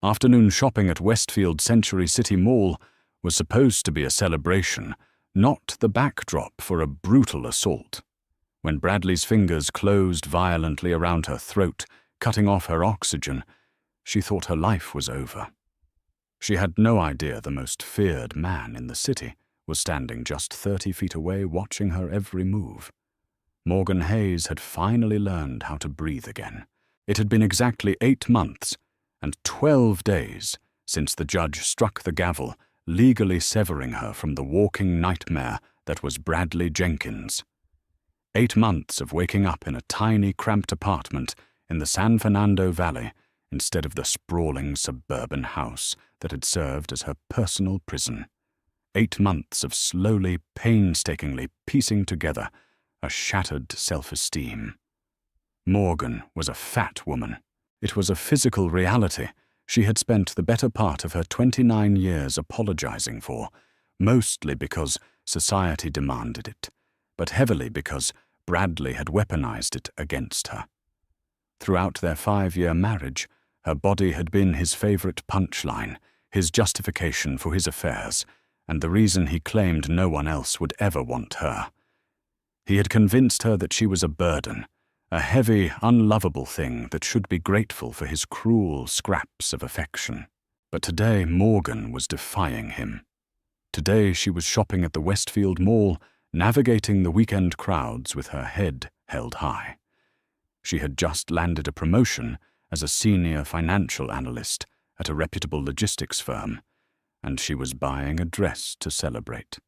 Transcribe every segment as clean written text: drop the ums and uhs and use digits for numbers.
Afternoon shopping at Westfield Century City Mall was supposed to be a celebration, not the backdrop for a brutal assault. When Bradley's fingers closed violently around her throat, cutting off her oxygen, she thought her life was over. She had no idea the most feared man in the city was standing just 30 feet away watching her every move. Morgan Hayes had finally learned how to breathe again. It had been exactly 8 months and 12 days since the judge struck the gavel, legally severing her from the walking nightmare that was Bradley Jenkins. 8 months of waking up in a tiny, cramped apartment in the San Fernando Valley instead of the sprawling suburban house that had served as her personal prison. 8 months of slowly, painstakingly piecing together a shattered self-esteem. Morgan was a fat woman. It was a physical reality she had spent the better part of her 29 years apologizing for, mostly because society demanded it, but heavily because Bradley had weaponized it against her. Throughout their 5-year marriage, her body had been his favorite punchline, his justification for his affairs, and the reason he claimed no one else would ever want her. He had convinced her that she was a burden, a heavy, unlovable thing that should be grateful for his cruel scraps of affection. But today Morgan was defying him. Today she was shopping at the Westfield Mall, navigating the weekend crowds with her head held high. She had just landed a promotion as a senior financial analyst at a reputable logistics firm, and she was buying a dress to celebrate.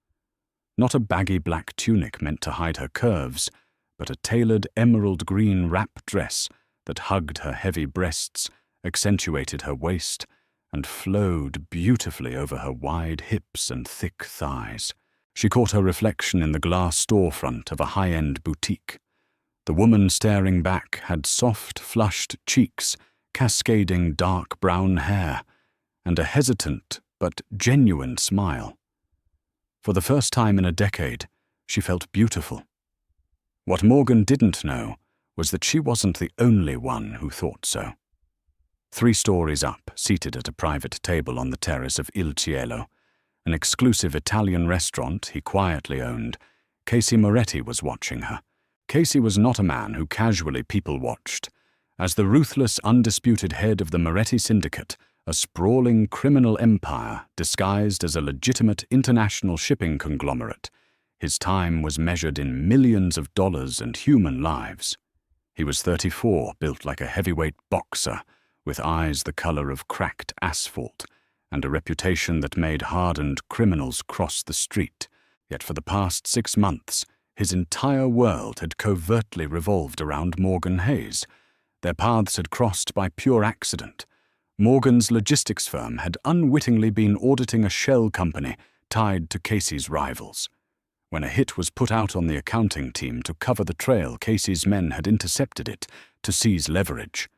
Not a baggy black tunic meant to hide her curves, but a tailored emerald green wrap dress that hugged her heavy breasts, accentuated her waist, and flowed beautifully over her wide hips and thick thighs. She caught her reflection in the glass storefront of a high-end boutique. The woman staring back had soft, flushed cheeks, cascading dark brown hair, and a hesitant but genuine smile. For the first time in a decade, she felt beautiful. What Morgan didn't know was that she wasn't the only one who thought so. 3 stories up, seated at a private table on the terrace of Il Cielo, an exclusive Italian restaurant he quietly owned, Casey Moretti was watching her. Casey was not a man who casually people-watched. As the ruthless, undisputed head of the Moretti Syndicate, a sprawling criminal empire disguised as a legitimate international shipping conglomerate, his time was measured in millions of dollars and human lives. He was 34, built like a heavyweight boxer, with eyes the color of cracked asphalt, and a reputation that made hardened criminals cross the street. Yet for the past 6 months, his entire world had covertly revolved around Morgan Hayes. Their paths had crossed by pure accident. Morgan's logistics firm had unwittingly been auditing a shell company tied to Casey's rivals. When a hit was put out on the accounting team to cover the trail, Casey's men had intercepted it to seize leverage.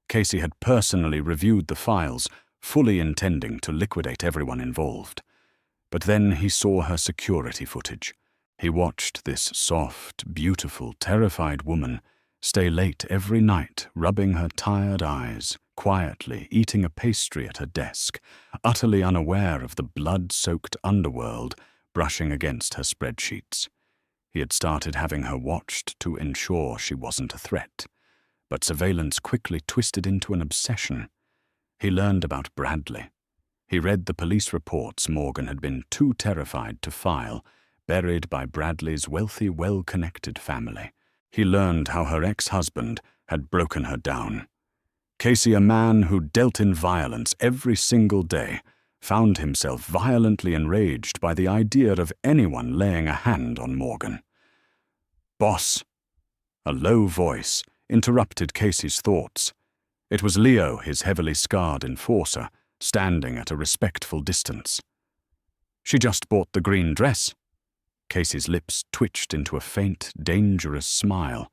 Casey had personally reviewed the files, fully intending to liquidate everyone involved. But then he saw her security footage. He watched this soft, beautiful, terrified woman stay late every night, rubbing her tired eyes, quietly eating a pastry at her desk, utterly unaware of the blood-soaked underworld brushing against her spreadsheets. He had started having her watched to ensure she wasn't a threat, but surveillance quickly twisted into an obsession. He learned about Bradley. He read the police reports Morgan had been too terrified to file, buried by Bradley's wealthy, well-connected family. He learned how her ex-husband had broken her down. Casey, a man who dealt in violence every single day, found himself violently enraged by the idea of anyone laying a hand on Morgan. "Boss!" A low voice interrupted Casey's thoughts. It was Leo, his heavily scarred enforcer, standing at a respectful distance. "She just bought the green dress." Casey's lips twitched into a faint, dangerous smile,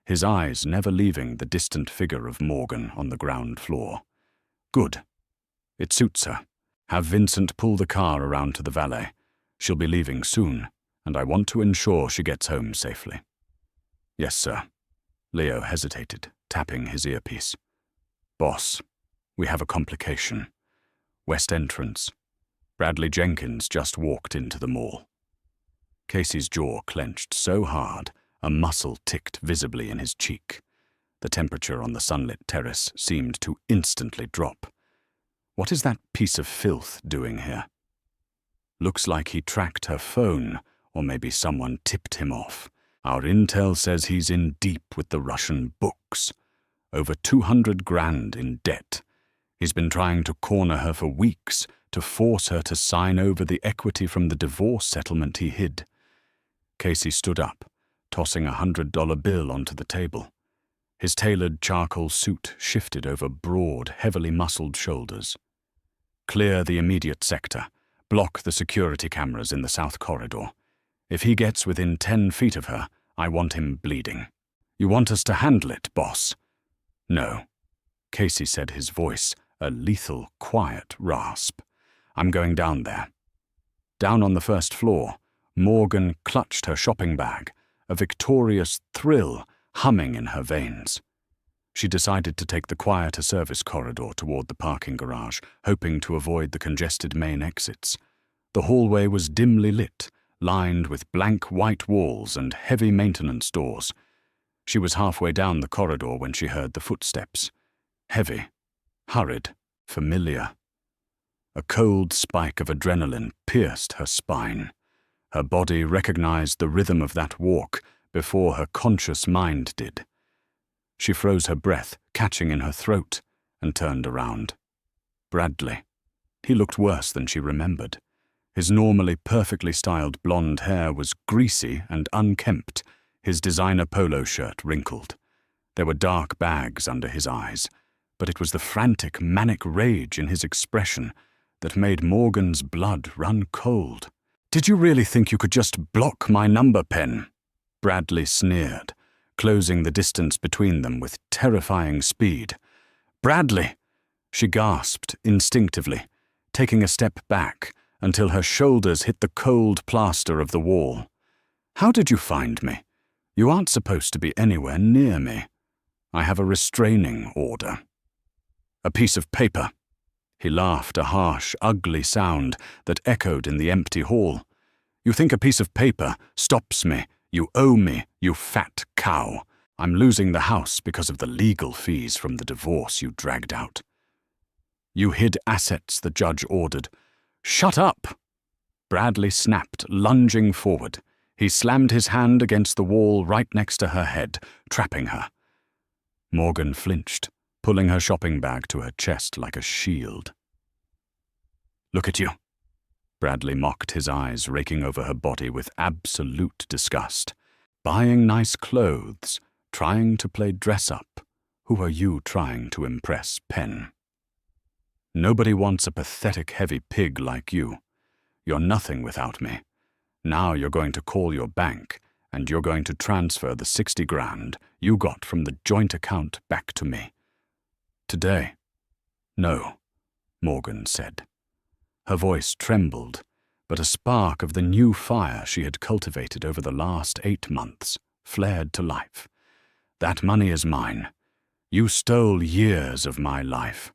his eyes never leaving the distant figure of Morgan on the ground floor. "Good. It suits her. Have Vincent pull the car around to the valet. She'll be leaving soon, and I want to ensure she gets home safely." "Yes, sir." Leo hesitated, tapping his earpiece. "Boss, We have a complication. West entrance. Bradley Jenkins just walked into the mall. Casey's jaw clenched so hard, a muscle ticked visibly in his cheek. The temperature on the sunlit terrace seemed to instantly drop. What is that piece of filth doing here? Looks like he tracked her phone, or maybe someone tipped him off. Our intel says he's in deep with the Russian books. Over 200 grand in debt. He's been trying to corner her for weeks, to force her to sign over the equity from the divorce settlement he hid. Casey stood up, tossing a $100 bill onto the table. His tailored charcoal suit shifted over broad, heavily muscled shoulders. Clear the immediate sector. Block the security cameras in the south corridor. If he gets within 10 feet of her, I want him bleeding. You want us to handle it, boss? No. Casey said, his voice a lethal, quiet rasp. I'm going down there. Down on the first floor, Morgan clutched her shopping bag, a victorious thrill humming in her veins. She decided to take the quieter service corridor toward the parking garage, hoping to avoid the congested main exits. The hallway was dimly lit, lined with blank white walls and heavy maintenance doors. She was halfway down the corridor when she heard the footsteps. Heavy, hurried, familiar. A cold spike of adrenaline pierced her spine. Her body recognized the rhythm of that walk before her conscious mind did. She froze her breath, catching in her throat, and turned around. Bradley. He looked worse than she remembered. His normally perfectly styled blonde hair was greasy and unkempt, his designer polo shirt wrinkled. There were dark bags under his eyes, but it was the frantic, manic rage in his expression that made Morgan's blood run cold. "Did you really think you could just block my number pen?" Bradley sneered, closing the distance between them with terrifying speed. "Bradley!" She gasped instinctively, taking a step back until her shoulders hit the cold plaster of the wall. "How did you find me? You aren't supposed to be anywhere near me. I have a restraining order." "A piece of paper." He laughed, a harsh, ugly sound that echoed in the empty hall. "You think a piece of paper stops me? You owe me, you fat cow. I'm losing the house because of the legal fees from the divorce you dragged out." "You hid assets the judge ordered." "Shut up!" Bradley snapped, lunging forward. He slammed his hand against the wall right next to her head, trapping her. Morgan flinched, pulling her shopping bag to her chest like a shield. "Look at you." Bradley mocked, his eyes raking over her body with absolute disgust. "Buying nice clothes, trying to play dress-up. Who are you trying to impress, Penn? Nobody wants a pathetic heavy pig like you. You're nothing without me. Now you're going to call your bank, and you're going to transfer the 60 grand you got from the joint account back to me. Today." "No," Morgan said. Her voice trembled, but a spark of the new fire she had cultivated over the last 8 months flared to life. "That money is mine. You stole years of my life.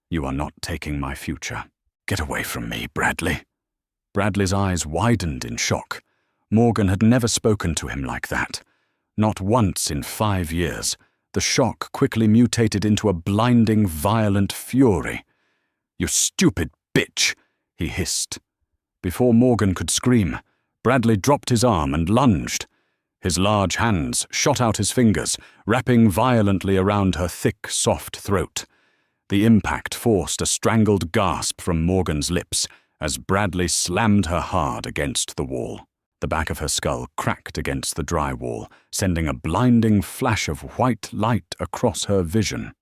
You are not taking my future. Get away from me, Bradley." Bradley's eyes widened in shock. Morgan had never spoken to him like that. Not once in 5 years. The shock quickly mutated into a blinding, violent fury. "You stupid bitch," he hissed. Before Morgan could scream, Bradley dropped his arm and lunged. His large hands shot out his fingers, wrapping violently around her thick, soft throat. The impact forced a strangled gasp from Morgan's lips as Bradley slammed her hard against the wall. The back of her skull cracked against the drywall, sending a blinding flash of white light across her vision.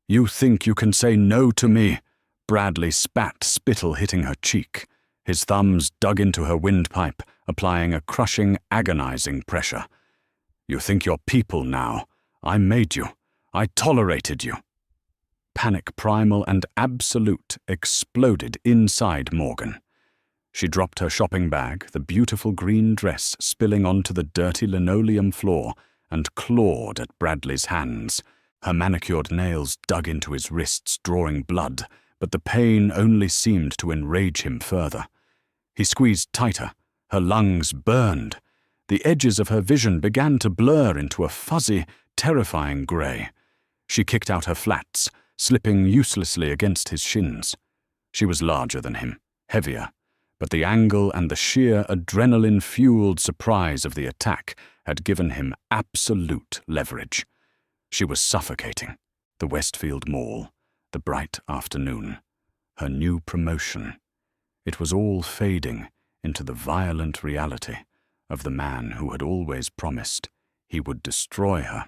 "You think you can say no to me?" Bradley spat, spittle hitting her cheek. His thumbs dug into her windpipe, applying a crushing, agonizing pressure. "You think you're people now. I made you. I tolerated you." Panic primal and absolute exploded inside Morgan. She dropped her shopping bag, the beautiful green dress spilling onto the dirty linoleum floor, and clawed at Bradley's hands. Her manicured nails dug into his wrists, drawing blood, but the pain only seemed to enrage him further. He squeezed tighter. Her lungs burned. The edges of her vision began to blur into a fuzzy, terrifying grey. She kicked out her flats, slipping uselessly against his shins. She was larger than him, heavier, but the angle and the sheer adrenaline-fueled surprise of the attack had given him absolute leverage. She was suffocating. The Westfield Mall, the bright afternoon, her new promotion. It was all fading into the violent reality of the man who had always promised he would destroy her.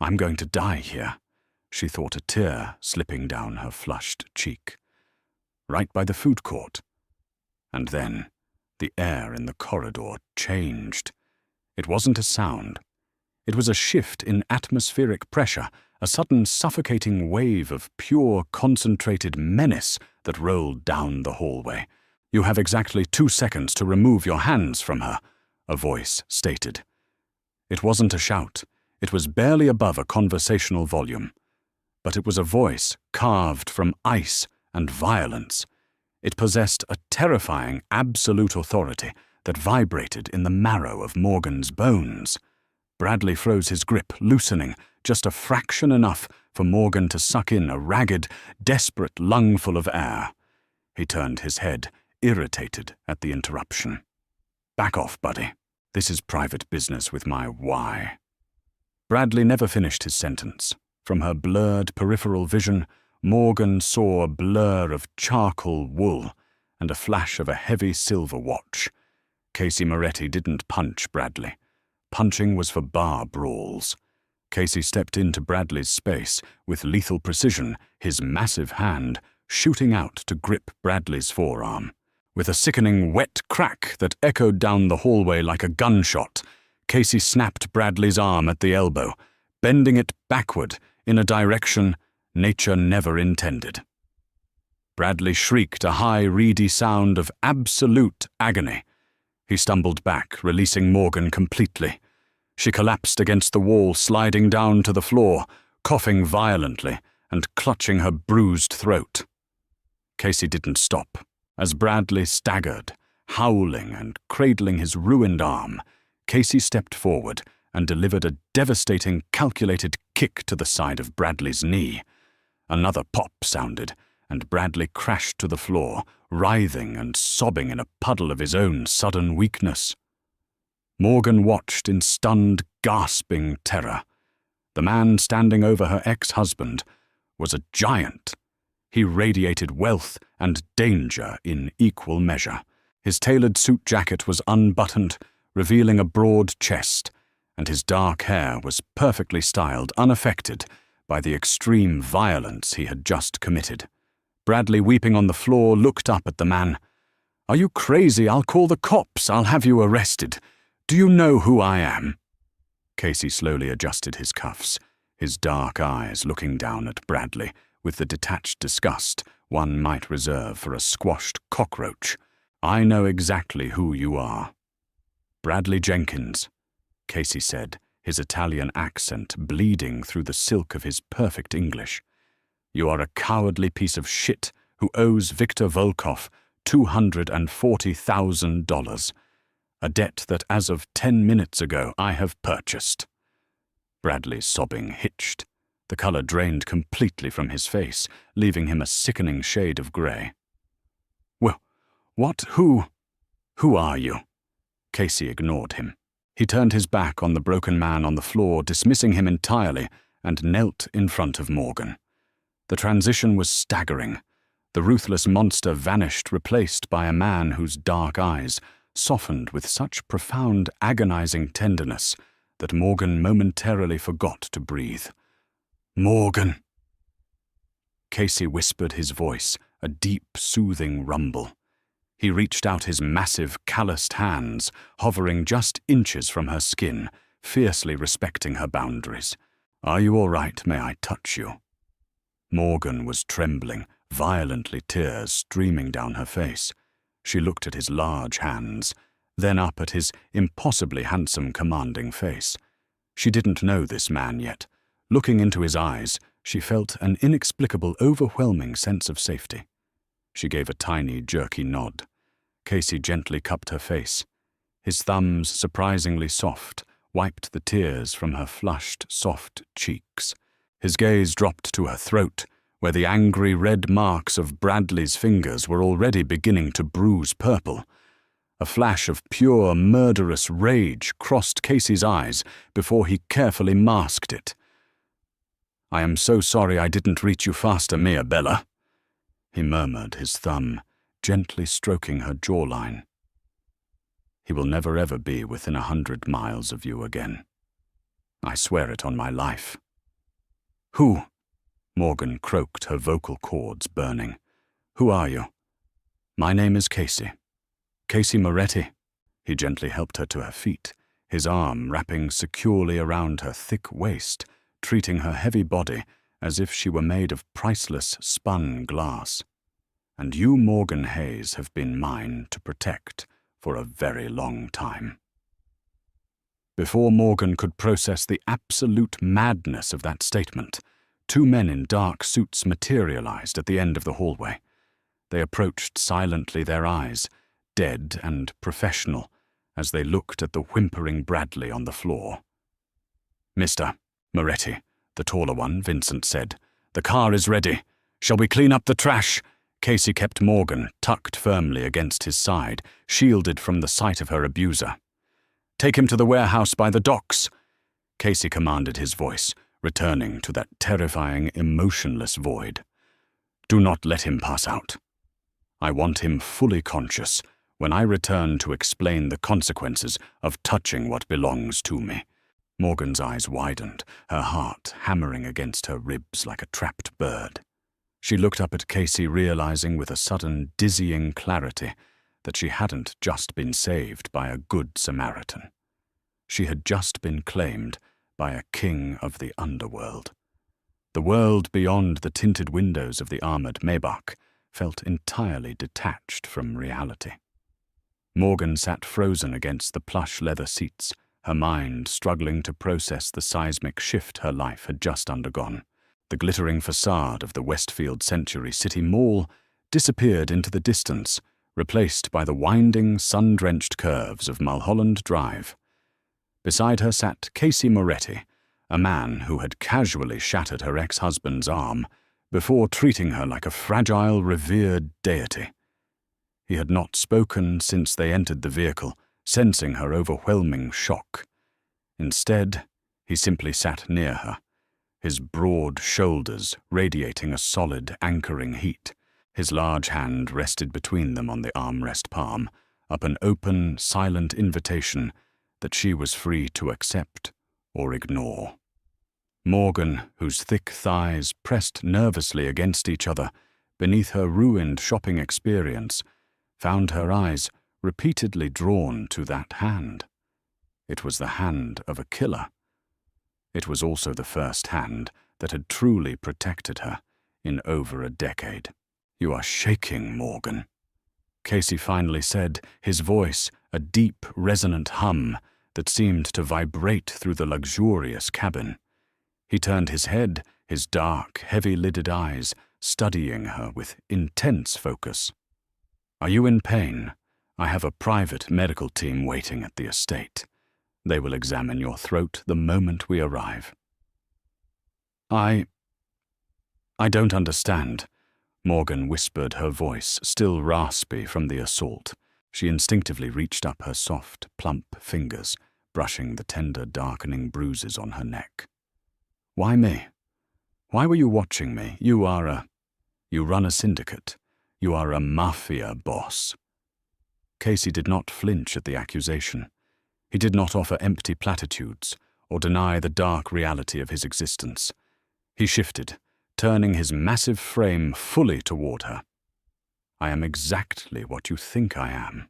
"I'm going to die here," she thought, a tear slipping down her flushed cheek. Right by the food court. And then the air in the corridor changed. It wasn't a sound. It was a shift in atmospheric pressure, a sudden suffocating wave of pure, concentrated menace that rolled down the hallway. "You have exactly 2 seconds to remove your hands from her," a voice stated. It wasn't a shout. It was barely above a conversational volume. But it was a voice carved from ice and violence. It possessed a terrifying absolute authority that vibrated in the marrow of Morgan's bones. Bradley froze his grip, loosening, just a fraction enough for Morgan to suck in a ragged, desperate lungful of air. He turned his head, irritated at the interruption. "Back off, buddy. This is private business with my why." Bradley never finished his sentence. From her blurred peripheral vision, Morgan saw a blur of charcoal wool and a flash of a heavy silver watch. Casey Moretti didn't punch Bradley. Punching was for bar brawls. Casey stepped into Bradley's space with lethal precision, his massive hand shooting out to grip Bradley's forearm. With a sickening wet crack that echoed down the hallway like a gunshot, Casey snapped Bradley's arm at the elbow, bending it backward in a direction nature never intended. Bradley shrieked a high, reedy sound of absolute agony. He stumbled back, releasing Morgan completely. She collapsed against the wall, sliding down to the floor, coughing violently and clutching her bruised throat. Casey didn't stop. As Bradley staggered, howling and cradling his ruined arm, Casey stepped forward and delivered a devastating, calculated kick to the side of Bradley's knee. Another pop sounded, and Bradley crashed to the floor, writhing and sobbing in a puddle of his own sudden weakness. Morgan watched in stunned, gasping terror. The man standing over her ex-husband was a giant. He radiated wealth and danger in equal measure. His tailored suit jacket was unbuttoned, revealing a broad chest, and his dark hair was perfectly styled, unaffected by the extreme violence he had just committed. Bradley, weeping on the floor, looked up at the man. "Are you crazy? I'll call the cops. I'll have you arrested. Do you know who I am?" Casey slowly adjusted his cuffs, his dark eyes looking down at Bradley with the detached disgust one might reserve for a squashed cockroach. "I know exactly who you are." "Bradley Jenkins," Casey said, his Italian accent bleeding through the silk of his perfect English. "You are a cowardly piece of shit who owes Victor Volkov $240,000, a debt that as of 10 minutes ago I have purchased." Bradley's sobbing hitched. The color drained completely from his face, leaving him a sickening shade of grey. "Well, what? Who are you?" Casey ignored him. He turned his back on the broken man on the floor, dismissing him entirely, and knelt in front of Morgan. The transition was staggering. The ruthless monster vanished, replaced by a man whose dark eyes softened with such profound, agonizing tenderness that Morgan momentarily forgot to breathe. "Morgan!" Casey whispered his voice, a deep, soothing rumble. He reached out his massive, calloused hands, hovering just inches from her skin, fiercely respecting her boundaries. "Are you all right? May I touch you?" Morgan was trembling, violently, tears streaming down her face. She looked at his large hands, then up at his impossibly handsome, commanding face. She didn't know this man yet, Looking into his eyes, she felt an inexplicable, overwhelming sense of safety. She gave a tiny, jerky nod. Casey gently cupped her face. His thumbs, surprisingly soft, wiped the tears from her flushed, soft cheeks. His gaze dropped to her throat, where the angry red marks of Bradley's fingers were already beginning to bruise purple. A flash of pure, murderous rage crossed Casey's eyes before he carefully masked it. "I am so sorry I didn't reach you faster, Mia Bella," he murmured, his thumb gently stroking her jawline. "He will never ever be within 100 miles of you again. I swear it on my life." "Who?" Morgan croaked, her vocal cords burning. "Who are you?" "My name is Casey. Casey Moretti." He gently helped her to her feet, his arm wrapping securely around her thick waist, treating her heavy body as if she were made of priceless spun glass. "And you, Morgan Hayes, have been mine to protect for a very long time." Before Morgan could process the absolute madness of that statement, two men in dark suits materialized at the end of the hallway. They approached silently, their eyes dead and professional, as they looked at the whimpering Bradley on the floor. "Mr. Moretti," the taller one, Vincent said, "the car is ready. Shall we clean up the trash?" Casey kept Morgan tucked firmly against his side, shielded from the sight of her abuser. "Take him to the warehouse by the docks," Casey commanded, his voice returning to that terrifying, emotionless void. "Do not let him pass out. I want him fully conscious when I return to explain the consequences of touching what belongs to me." Morgan's eyes widened, her heart hammering against her ribs like a trapped bird. She looked up at Casey, realizing with a sudden, dizzying clarity that she hadn't just been saved by a good Samaritan. She had just been claimed by a king of the underworld. The world beyond the tinted windows of the armored Maybach felt entirely detached from reality. Morgan sat frozen against the plush leather seats, her mind struggling to process the seismic shift her life had just undergone. The glittering facade of the Westfield Century City Mall disappeared into the distance, replaced by the winding, sun-drenched curves of Mulholland Drive. Beside her sat Casey Moretti, a man who had casually shattered her ex-husband's arm before treating her like a fragile, revered deity. He had not spoken since they entered the vehicle, sensing her overwhelming shock. Instead, he simply sat near her, his broad shoulders radiating a solid, anchoring heat. His large hand rested between them on the armrest palm, up an open, silent invitation that she was free to accept or ignore. Morgan, whose thick thighs pressed nervously against each other beneath her ruined shopping experience, found her eyes repeatedly drawn to that hand. It was the hand of a killer. It was also the first hand that had truly protected her in over a decade. "You are shaking, Morgan," Casey finally said, his voice a deep, resonant hum that seemed to vibrate through the luxurious cabin. He turned his head, his dark, heavy-lidded eyes studying her with intense focus. "Are you in pain? I have a private medical team waiting at the estate. They will examine your throat the moment we arrive." I don't understand," Morgan whispered, her voice still raspy from the assault. She instinctively reached up her soft, plump fingers, brushing the tender, darkening bruises on her neck. "Why me? Why were you watching me? You run a syndicate. You are a mafia boss." Casey did not flinch at the accusation. He did not offer empty platitudes or deny the dark reality of his existence. He shifted, turning his massive frame fully toward her. "I am exactly what you think I am,"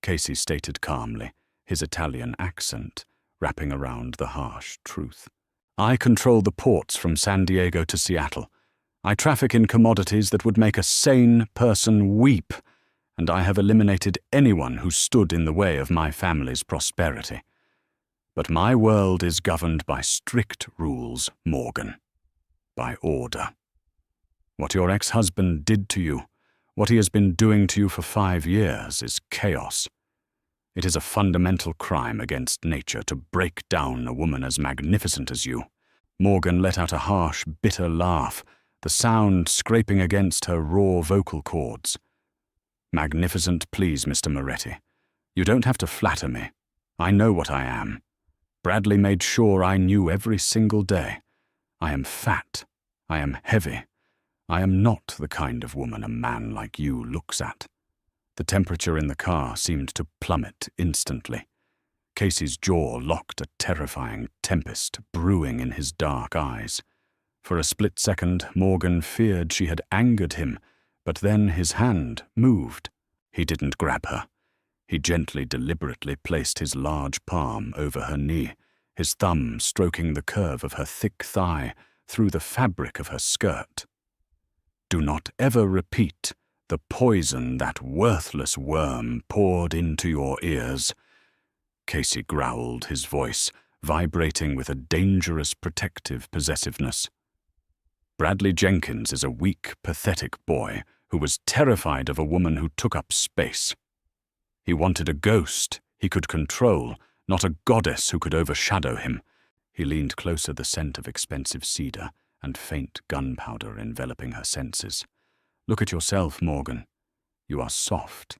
Casey stated calmly, his Italian accent wrapping around the harsh truth. "I control the ports from San Diego to Seattle. I traffic in commodities that would make a sane person weep, and I have eliminated anyone who stood in the way of my family's prosperity. But my world is governed by strict rules, Morgan. By order. What your ex-husband did to you, what he has been doing to you for 5 years, is chaos. It is a fundamental crime against nature to break down a woman as magnificent as you. Morgan let out a harsh, bitter laugh, the sound scraping against her raw vocal cords. Magnificent, please, Mr. Moretti. You don't have to flatter me. I know what I am. Bradley made sure I knew every single day. I am fat. I am heavy. I am not the kind of woman a man like you looks at. The temperature in the car seemed to plummet instantly. Casey's jaw locked, a terrifying tempest brewing in his dark eyes. For a split second, Morgan feared she had angered him, but then his hand moved. He didn't grab her. He gently, deliberately placed his large palm over her knee, his thumb stroking the curve of her thick thigh through the fabric of her skirt. Do not ever repeat the poison that worthless worm poured into your ears. Casey growled, his voice vibrating with a dangerous protective possessiveness. Bradley Jenkins is a weak, pathetic boy who was terrified of a woman who took up space. He wanted a ghost he could control, not a goddess who could overshadow him. He leaned closer, the scent of expensive cedar and faint gunpowder enveloping her senses. Look at yourself, Morgan. You are soft.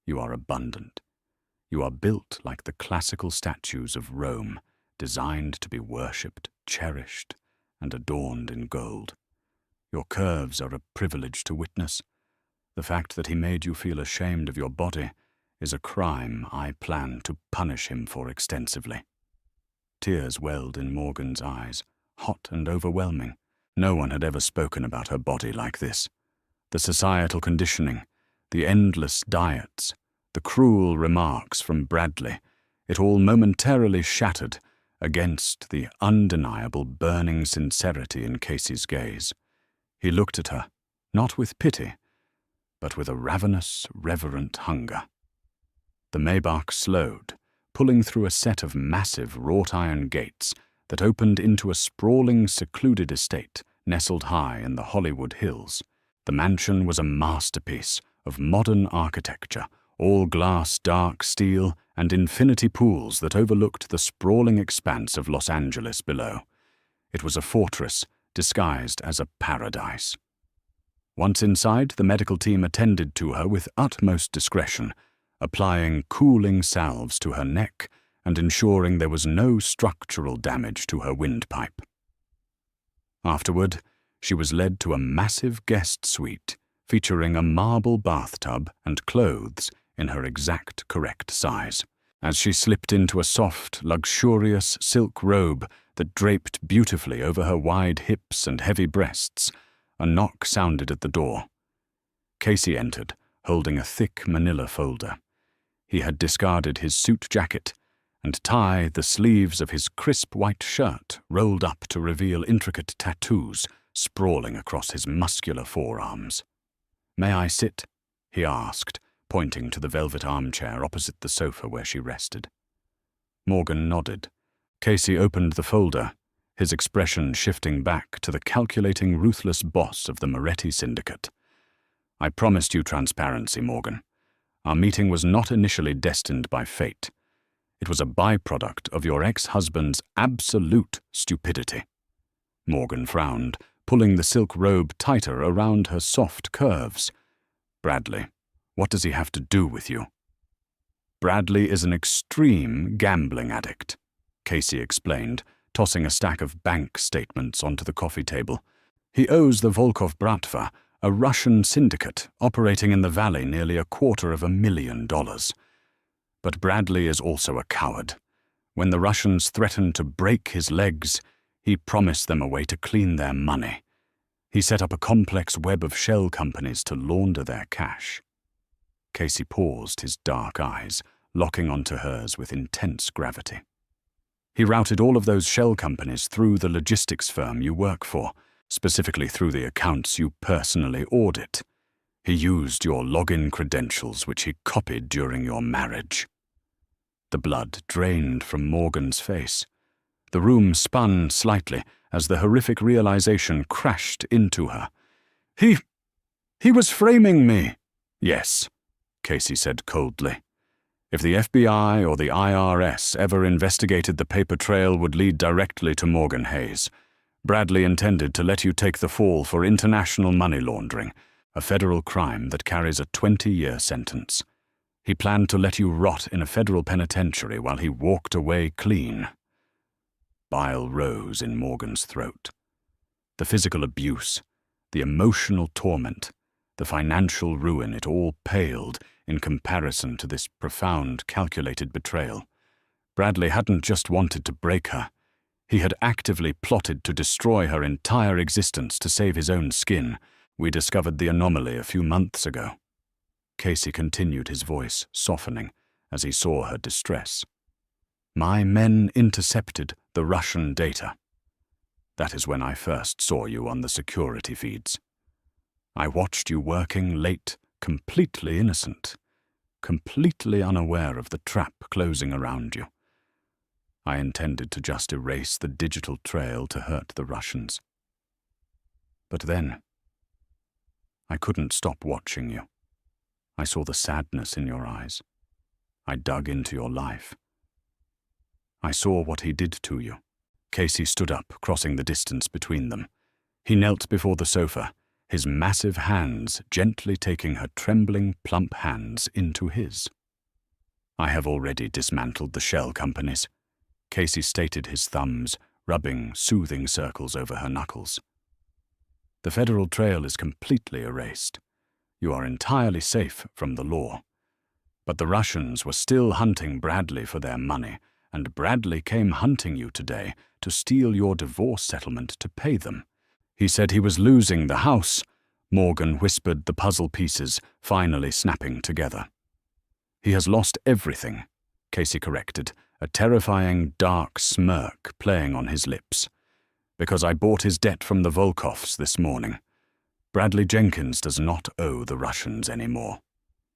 You are abundant. You are built like the classical statues of Rome, designed to be worshipped, cherished, and adorned in gold. Your curves are a privilege to witness. The fact that he made you feel ashamed of your body is a crime I plan to punish him for extensively. Tears welled in Morgan's eyes, hot and overwhelming. No one had ever spoken about her body like this. The societal conditioning, the endless diets, the cruel remarks from Bradley, it all momentarily shattered against the undeniable burning sincerity in Casey's gaze. He looked at her, not with pity, but with a ravenous, reverent hunger. The Maybach slowed, pulling through a set of massive wrought-iron gates that opened into a sprawling, secluded estate nestled high in the Hollywood Hills. The mansion was a masterpiece of modern architecture, all glass, dark steel, and infinity pools that overlooked the sprawling expanse of Los Angeles below. It was a fortress disguised as a paradise. Once inside, the medical team attended to her with utmost discretion, applying cooling salves to her neck and ensuring there was no structural damage to her windpipe. Afterward, she was led to a massive guest suite featuring a marble bathtub and clothes in her exact correct size. As she slipped into a soft, luxurious silk robe that draped beautifully over her wide hips and heavy breasts, a knock sounded at the door. Casey entered, holding a thick manila folder. He had discarded his suit jacket and tie, the sleeves of his crisp white shirt rolled up to reveal intricate tattoos sprawling across his muscular forearms. "May I sit?" he asked, pointing to the velvet armchair opposite the sofa where she rested. Morgan nodded. Casey opened the folder, his expression shifting back to the calculating, ruthless boss of the Moretti syndicate. "I promised you transparency, Morgan. Our meeting was not initially destined by fate. It was a byproduct of your ex-husband's absolute stupidity." Morgan frowned, pulling the silk robe tighter around her soft curves. "Bradley, what does he have to do with you?" "Bradley is an extreme gambling addict," Casey explained, tossing a stack of bank statements onto the coffee table. "He owes the Volkov Bratva, a Russian syndicate operating in the valley, nearly $250,000. But Bradley is also a coward. When the Russians threatened to break his legs, he promised them a way to clean their money. He set up a complex web of shell companies to launder their cash." Casey paused, his dark eyes locking onto hers with intense gravity. "He routed all of those shell companies through the logistics firm you work for, specifically through the accounts you personally audit. He used your login credentials, which he copied during your marriage." The blood drained from Morgan's face. The room spun slightly as the horrific realization crashed into her. He was framing me. Yes, Casey said coldly. If the FBI or the IRS ever investigated the paper trail would lead directly to Morgan Hayes. Bradley intended to let you take the fall for international money laundering, a federal crime that carries a 20-year sentence. He planned to let you rot in a federal penitentiary while he walked away clean. Bile rose in Morgan's throat. The physical abuse, the emotional torment, the financial ruin, it all paled in comparison to this profound, calculated betrayal. Bradley hadn't just wanted to break her. He had actively plotted to destroy her entire existence to save his own skin. We discovered the anomaly a few months ago. Casey continued, his voice softening as he saw her distress. My men intercepted the Russian data. That is when I first saw you on the security feeds. I watched you working late, completely innocent, completely unaware of the trap closing around you. I intended to just erase the digital trail to hurt the Russians. But then, I couldn't stop watching you. I saw the sadness in your eyes. I dug into your life. I saw what he did to you. Casey stood up, crossing the distance between them. He knelt before the sofa, his massive hands gently taking her trembling, plump hands into his. I have already dismantled the shell companies. Casey stated, his thumbs rubbing soothing circles over her knuckles. The federal trail is completely erased. You are entirely safe from the law. But the Russians were still hunting Bradley for their money, and Bradley came hunting you today to steal your divorce settlement to pay them. He said he was losing the house. Morgan whispered, the puzzle pieces finally snapping together. He has lost everything, Casey corrected, a terrifying dark smirk playing on his lips. Because I bought his debt from the Volkovs this morning. Bradley Jenkins does not owe the Russians anymore.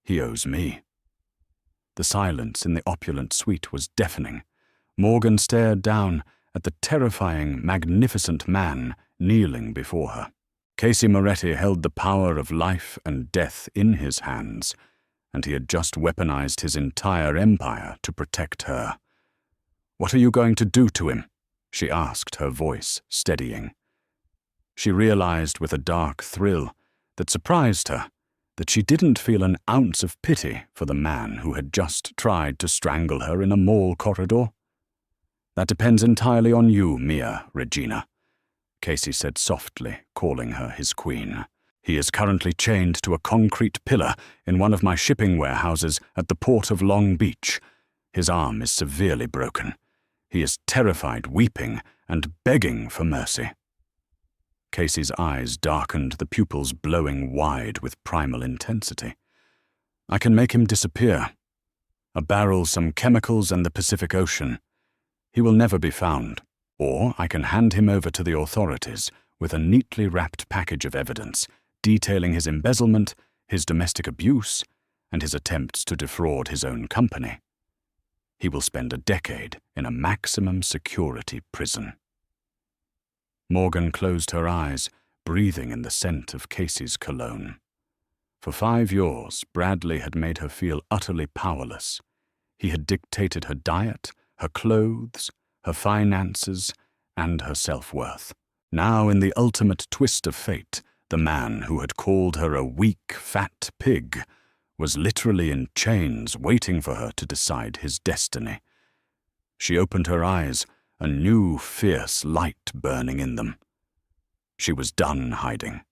He owes me. The silence in the opulent suite was deafening. Morgan stared down at the terrifying, magnificent man kneeling before her. Casey Moretti held the power of life and death in his hands, and he had just weaponized his entire empire to protect her. What are you going to do to him? She asked, her voice steadying. She realized with a dark thrill that surprised her that she didn't feel an ounce of pity for the man who had just tried to strangle her in a mall corridor. That depends entirely on you, Mia Regina, Casey said softly, calling her his queen. He is currently chained to a concrete pillar in one of my shipping warehouses at the port of Long Beach. His arm is severely broken. He is terrified, weeping, and begging for mercy. Casey's eyes darkened, the pupils blowing wide with primal intensity. I can make him disappear. A barrel, some chemicals, and the Pacific Ocean. He will never be found. Or I can hand him over to the authorities with a neatly wrapped package of evidence detailing his embezzlement, his domestic abuse, and his attempts to defraud his own company. He will spend a decade in a maximum security prison. Morgan closed her eyes, breathing in the scent of Casey's cologne. For 5 years, Bradley had made her feel utterly powerless. He had dictated her diet, her clothes, her finances, and her self-worth. Now, in the ultimate twist of fate, the man who had called her a weak, fat pig was literally in chains waiting for her to decide his destiny. She opened her eyes, a new, fierce light burning in them. She was done hiding.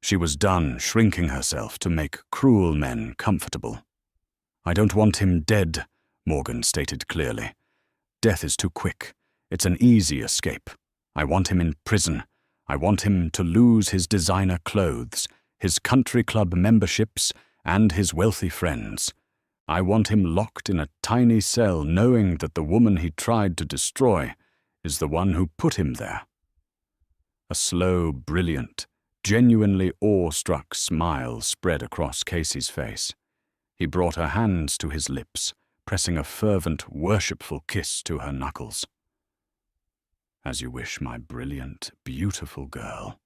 She was done shrinking herself to make cruel men comfortable. I don't want him dead, Morgan stated clearly. Death is too quick. It's an easy escape. I want him in prison. I want him to lose his designer clothes, his country club memberships, and his wealthy friends. I want him locked in a tiny cell knowing that the woman he tried to destroy is the one who put him there. A slow, brilliant, genuinely awe-struck smile spread across Casey's face. He brought her hands to his lips, pressing a fervent, worshipful kiss to her knuckles. "As you wish, my brilliant, beautiful girl,"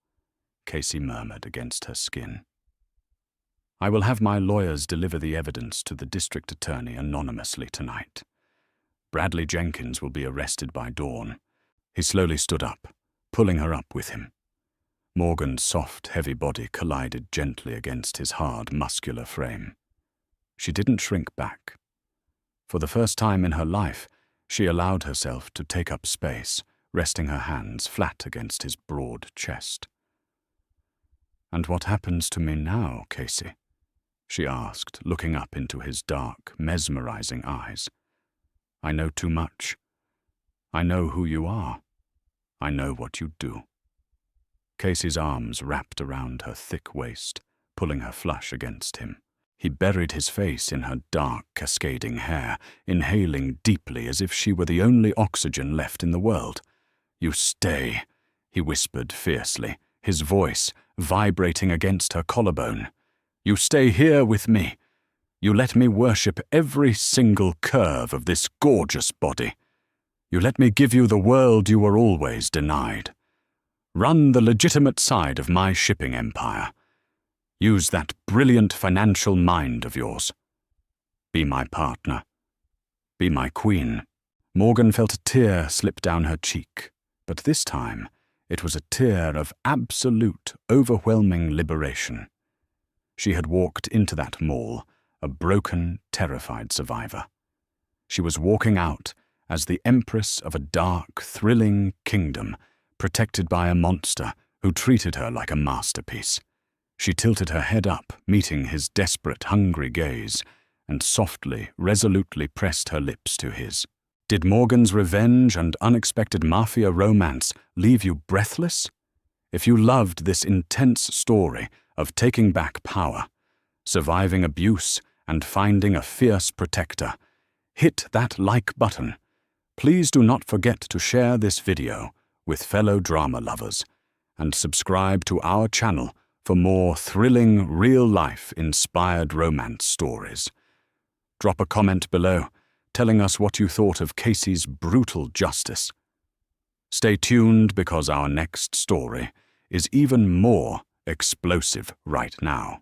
Casey murmured against her skin. "I will have my lawyers deliver the evidence to the district attorney anonymously tonight. Bradley Jenkins will be arrested by dawn." He slowly stood up, pulling her up with him. Morgan's soft, heavy body collided gently against his hard, muscular frame. She didn't shrink back. For the first time in her life, she allowed herself to take up space, resting her hands flat against his broad chest. "And what happens to me now, Casey?" she asked, looking up into his dark, mesmerizing eyes. "I know too much. I know who you are. I know what you do." Casey's arms wrapped around her thick waist, pulling her flush against him. He buried his face in her dark, cascading hair, inhaling deeply as if she were the only oxygen left in the world. "You stay," he whispered fiercely, his voice vibrating against her collarbone. "You stay here with me. You let me worship every single curve of this gorgeous body. You let me give you the world you were always denied. Run the legitimate side of my shipping empire. Use that brilliant financial mind of yours. Be my partner. Be my queen." Morgan felt a tear slip down her cheek, but this time it was a tear of absolute, overwhelming liberation. She had walked into that mall, a broken, terrified survivor. She was walking out as the empress of a dark, thrilling kingdom, protected by a monster who treated her like a masterpiece. She tilted her head up, meeting his desperate, hungry gaze, and softly, resolutely pressed her lips to his. Did Morgan's revenge and unexpected mafia romance leave you breathless? If you loved this intense story of taking back power, surviving abuse, and finding a fierce protector, hit that like button. Please do not forget to share this video with fellow drama lovers, and subscribe to our channel for more thrilling, real-life inspired romance stories. Drop a comment below, telling us what you thought of Casey's brutal justice. Stay tuned because our next story is even more explosive right now.